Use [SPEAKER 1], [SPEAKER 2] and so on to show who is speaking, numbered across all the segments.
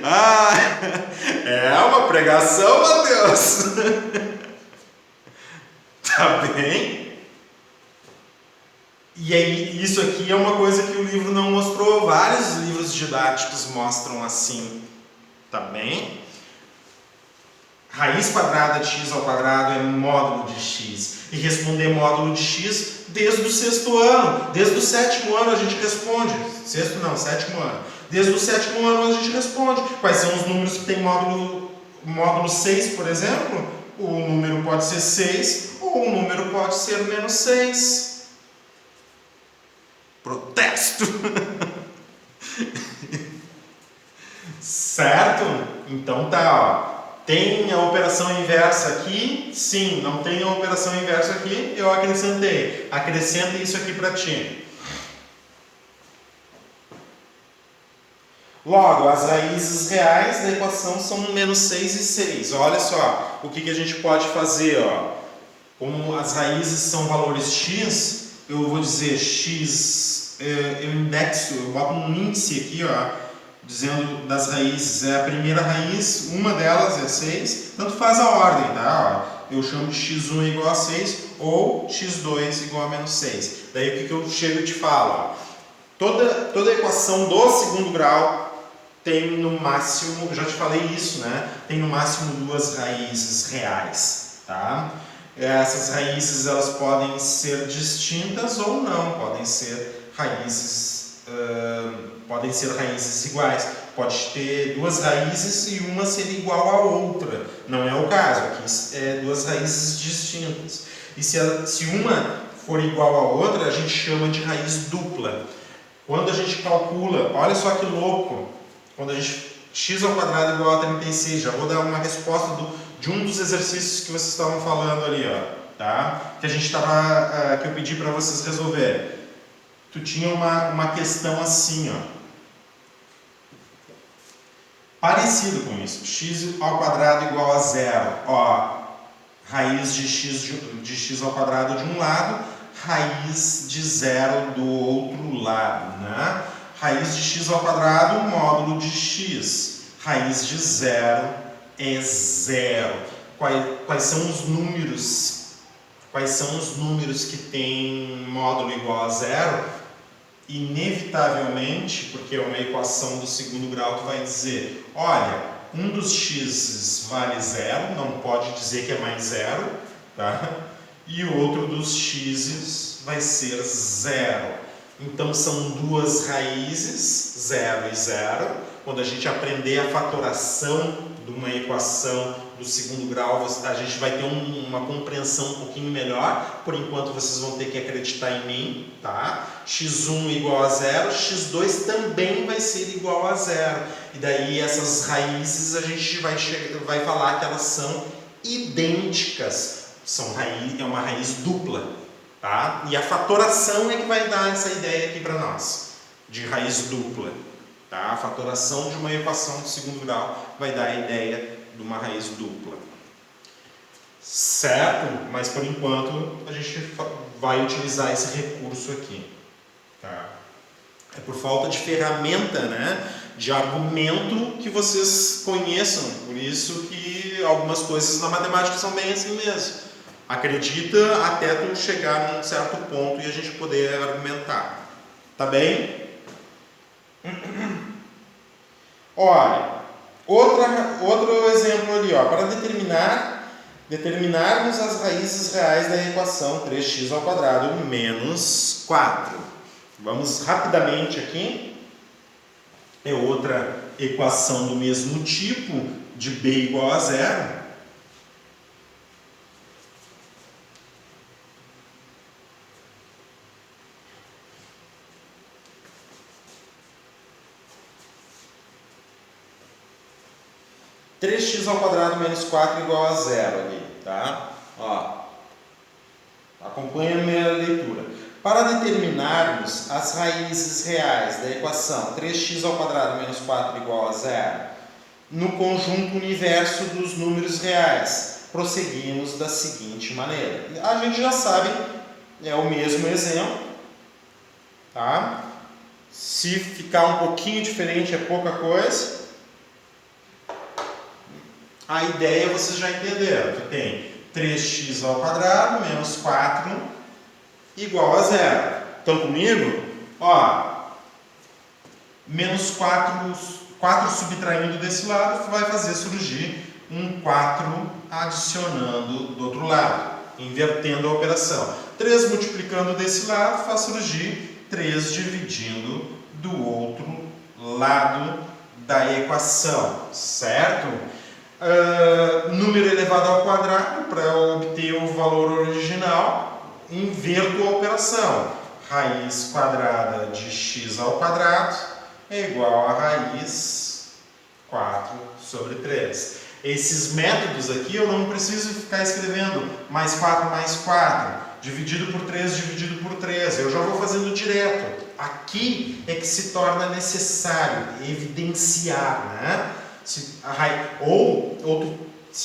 [SPEAKER 1] Ah, é uma pregação, Mateus. Tá bem? E aí, isso aqui é uma coisa que o livro não mostrou. Vários livros didáticos mostram assim. Tá bem? Raiz quadrada de x ao quadrado é módulo de x. E responder módulo de x desde o sexto ano. Desde o sétimo ano a gente responde. Sexto não, sétimo ano. Desde o sétimo ano a gente responde. Quais são os números que tem módulo 6, por exemplo? O número pode ser 6 ou o número pode ser menos 6. Protesto! Certo? Então tá, ó. Tem a operação inversa aqui? Sim. Não tem a operação inversa aqui? Eu acrescentei. Acrescenta isso aqui para ti. Logo, as raízes reais da equação são menos 6 e 6. Olha só o que a gente pode fazer. Ó. Como as raízes são valores x, eu vou dizer x, eu indexo, eu boto um índice aqui, ó, dizendo das raízes. É a primeira raiz, uma delas é 6, tanto faz a ordem, tá? Ó, eu chamo de x1 igual a 6 ou x2 igual a menos 6. Daí o que eu chego e te falo? Ó, toda equação do segundo grau tem no máximo, já te falei isso, né? Tem no máximo duas raízes reais, tá? Essas raízes elas podem ser distintas ou não, podem ser raízes iguais. Pode ter duas raízes e uma ser igual à outra. Não é o caso, aqui é duas raízes distintas. E se uma for igual à outra, a gente chama de raiz dupla. Quando a gente calcula, olha só que louco, quando a gente x ao quadrado igual a 36, já vou dar uma resposta de um dos exercícios que vocês estavam falando ali, ó, tá? Que eu pedi para vocês resolverem. Tu tinha uma questão assim, ó, parecido com isso, x ao quadrado igual a zero, ó, raiz de x ao quadrado de um lado, raiz de zero do outro lado, né? Raiz de x ao quadrado, módulo de x. Raiz de zero é zero. Quais são os números? Quais são os números que têm módulo igual a zero? Inevitavelmente, porque é uma equação do segundo grau, tu vai dizer, olha, um dos x's vale zero, não pode dizer que é mais zero, tá? E o outro dos x's vai ser zero. Então são duas raízes, 0 e 0. Quando a gente aprender a fatoração de uma equação do segundo grau, a gente vai ter uma compreensão um pouquinho melhor. Por enquanto vocês vão ter que acreditar em mim, tá? x1 igual a 0, x2 também vai ser igual a 0. E daí essas raízes a gente vai falar que elas são idênticas. É uma raiz dupla. Tá? E a fatoração é que vai dar essa ideia aqui para nós, de raiz dupla. Tá? A fatoração de uma equação do segundo grau vai dar a ideia de uma raiz dupla. Certo? Mas por enquanto a gente vai utilizar esse recurso aqui. Tá? É por falta de ferramenta, né? De argumento que vocês conheçam. Por isso que algumas coisas na matemática são bem assim mesmo. Acredita até tu chegar num certo ponto e a gente poder argumentar. Tá bem? Olha, outro exemplo ali, ó. Para determinarmos as raízes reais da equação 3x ao quadrado menos 4. Vamos rapidamente aqui. É outra equação do mesmo tipo, de b igual a 0. 3x ao quadrado menos 4 igual a 0 ali, tá? Ó, acompanha a minha leitura. Para determinarmos as raízes reais da equação 3x ao quadrado menos 4 igual a 0, no conjunto universo dos números reais, prosseguimos da seguinte maneira. A gente já sabe, é o mesmo exemplo, tá? Se ficar um pouquinho diferente é pouca coisa. A ideia vocês já entenderam, que tem 3x ao quadrado menos 4 igual a zero. Estão comigo? Ó, menos 4 subtraindo desse lado vai fazer surgir um 4 adicionando do outro lado, invertendo a operação. 3 multiplicando desse lado faz surgir 3 dividindo do outro lado da equação, certo? Número elevado ao quadrado, para obter o valor original, inverto a operação. Raiz quadrada de x ao quadrado é igual a raiz 4 sobre 3. Esses métodos aqui eu não preciso ficar escrevendo mais 4, dividido por 3, dividido por 3. Eu já vou fazendo direto. Aqui é que se torna necessário evidenciar, né? Se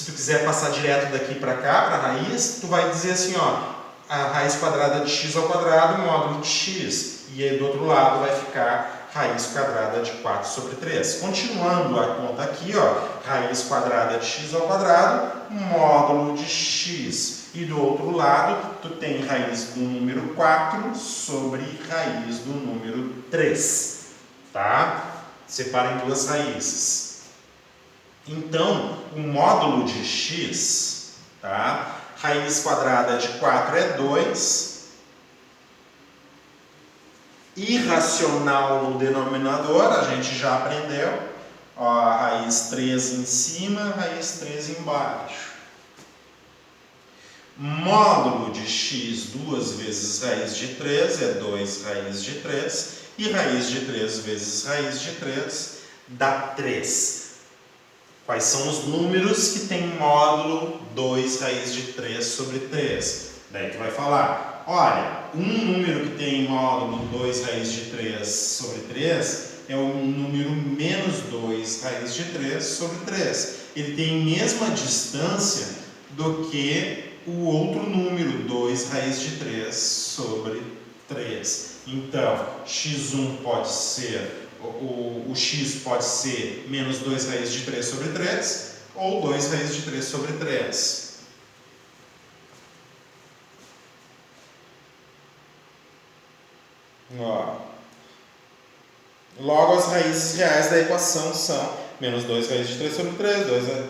[SPEAKER 1] tu quiser passar direto daqui para cá, para a raiz, tu vai dizer assim, ó, a raiz quadrada de x ao quadrado, módulo de x. E aí do outro lado vai ficar raiz quadrada de 4 sobre 3. Continuando a conta aqui, ó, raiz quadrada de x ao quadrado, módulo de x. E do outro lado, tu tem raiz do número 4 sobre raiz do número 3. Tá? Separa em duas raízes. Então, o módulo de x, tá? Raiz quadrada de 4 é 2. Irracional no denominador, a gente já aprendeu. Ó, a raiz 3 em cima, raiz 3 embaixo. Módulo de x, 2 vezes raiz de 3, é 2 raiz de 3. E raiz de 3 vezes raiz de 3 dá 3. Quais são os números que têm módulo 2 raiz de 3 sobre 3? Daí tu vai falar, olha, um número que tem módulo 2 raiz de 3 sobre 3 é o número menos 2 raiz de 3 sobre 3. Ele tem a mesma distância do que o outro número, 2 raiz de 3 sobre 3. Então, x1 pode ser... O x pode ser menos 2 raiz de 3 sobre 3 ou 2 raiz de 3 sobre 3. Ó. Logo, as raízes reais da equação são menos 2 raiz de 3 sobre 3,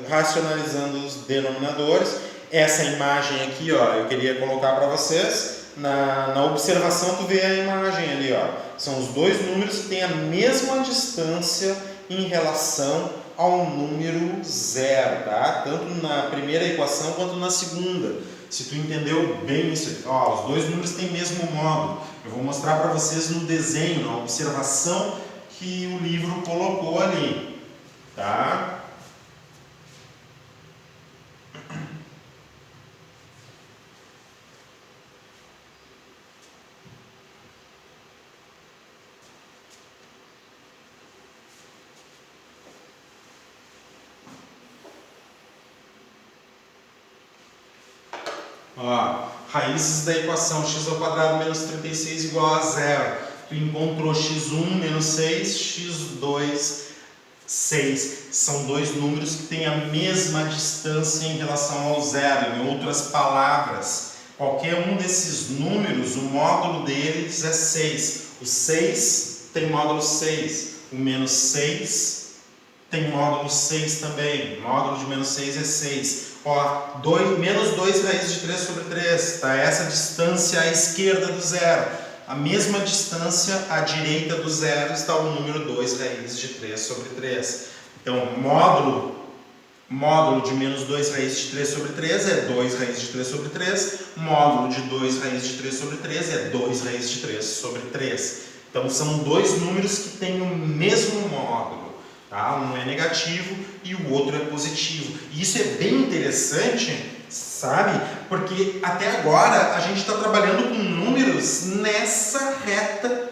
[SPEAKER 1] racionalizando os denominadores. Essa imagem aqui, ó, eu queria colocar para vocês. Na observação tu vê a imagem ali, ó. São os dois números que têm a mesma distância em relação ao número zero, tá? Tanto na primeira equação quanto na segunda. Se tu entendeu bem isso aqui, ó, os dois números têm o mesmo módulo. Eu vou mostrar para vocês no desenho, na observação que o livro colocou ali, tá? Ó, raízes da equação x ao quadrado menos 36 igual a zero. Tu encontrou x1 menos 6, x2 6. São dois números que têm a mesma distância em relação ao zero. Em outras palavras, qualquer um desses números, o módulo deles é 6. O 6 tem módulo 6. O menos 6 tem módulo 6 também. O módulo de menos 6 é 6. Ó, menos 2 raiz de 3 sobre 3, tá? Essa distância à esquerda do zero. A mesma distância à direita do zero está o número 2 raiz de 3 sobre 3. Então, módulo de menos 2 raiz de 3 sobre 3 é 2 raiz de 3 sobre 3. Módulo de 2 raiz de 3 sobre 3 é 2 raiz de 3 sobre 3. Então, são dois números que têm o mesmo módulo. Tá? Um é negativo e o outro é positivo. E isso é bem interessante, sabe? Porque até agora a gente está trabalhando com números nessa reta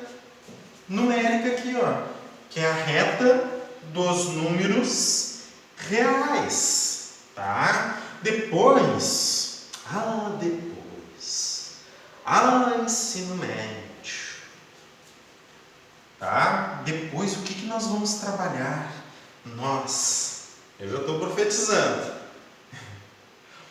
[SPEAKER 1] numérica aqui, ó, que é a reta dos números reais. Tá? Depois, ensino médio. Tá? Depois, o que nós vamos trabalhar? Eu já estou profetizando.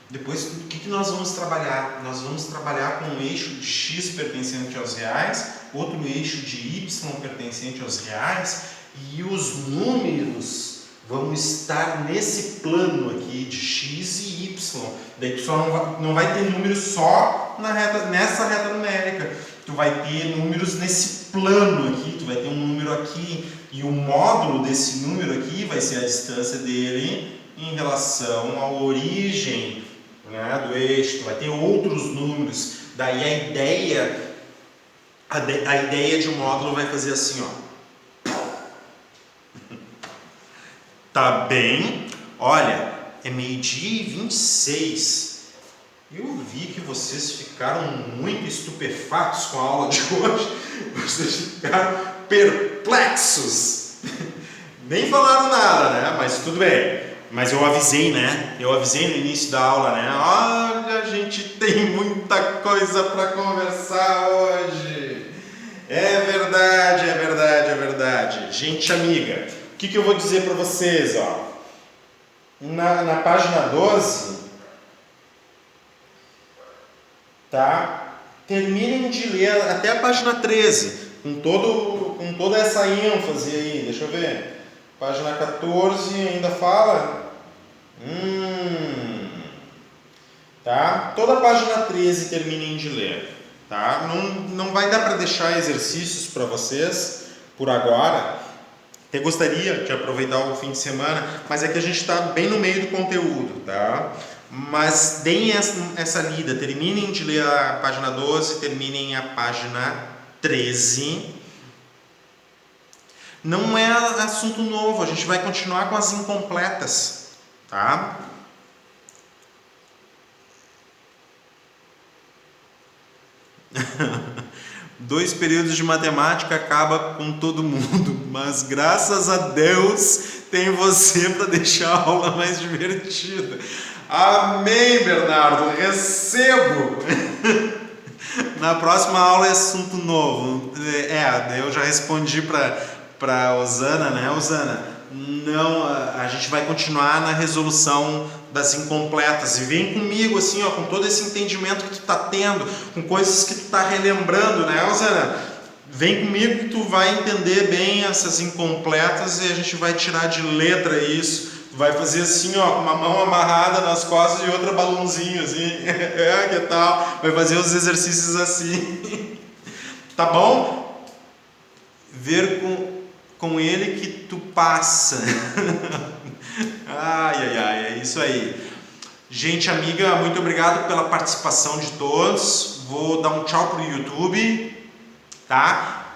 [SPEAKER 1] Depois, o que nós vamos trabalhar? Nós vamos trabalhar com um eixo de x pertencente aos reais, outro eixo de y pertencente aos reais, e os números vão estar nesse plano aqui de x e y. Daí tu só não vai ter números só nessa reta numérica. Tu vai ter números nesse plano aqui, tu vai ter um número aqui, e o módulo desse número aqui vai ser a distância dele em relação à origem, né, do eixo. Tu vai ter outros números. Daí a ideia de um módulo vai fazer assim, ó. Tá bem? Olha, é 12h26. Eu vi que vocês ficaram muito estupefatos com a aula de hoje. Vocês ficaram perplexos. Nem falaram nada, né? Mas tudo bem. Mas eu avisei, né? Eu avisei no início da aula, né? Olha, a gente tem muita coisa para conversar hoje. É verdade, é verdade, é verdade. Gente amiga, o que eu vou dizer para vocês, ó? Na página 12, tá? Terminem de ler até a página 13, com toda essa ênfase aí. Deixa eu ver. Página 14 ainda fala? Tá? Toda a página 13 terminem de ler. Tá? Não vai dar para deixar exercícios para vocês por agora. Até gostaria de aproveitar o fim de semana, mas é que a gente está bem no meio do conteúdo, tá? Mas deem essa lida, terminem de ler a página 12, terminem a página 13. Não é assunto novo, a gente vai continuar com as incompletas, tá? Dois períodos de matemática acaba com todo mundo, mas graças a Deus tem você para deixar a aula mais divertida. Amém, Bernardo, recebo! Na próxima aula é assunto novo. Eu já respondi para Osana, né, Osana? Não, a gente vai continuar na resolução das incompletas. E vem comigo assim, ó, com todo esse entendimento que tu tá tendo, com coisas que tu tá relembrando, né, Osana? Vem comigo que tu vai entender bem essas incompletas e a gente vai tirar de letra isso. Tu vai fazer assim, ó, com uma mão amarrada nas costas e outra balãozinho assim. Que tal? Vai fazer os exercícios assim. Tá bom? Ver com ele que tu passa. Ai, é isso aí. Gente amiga, muito obrigado pela participação de todos. Vou dar um tchau pro YouTube, tá?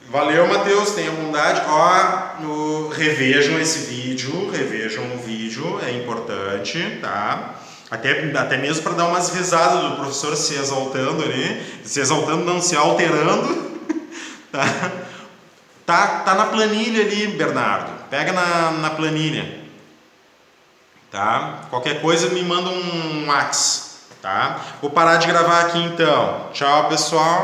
[SPEAKER 1] Valeu, Matheus, tenha bondade. Ó, revejam esse vídeo, revejam o vídeo, é importante, tá? Até mesmo para dar umas risadas do professor se exaltando ali, se exaltando não, se alterando, tá? Tá na planilha ali, Bernardo. Pega na planilha. Tá? Qualquer coisa me manda um WhatsApp, tá? Vou parar de gravar aqui então. Tchau, pessoal.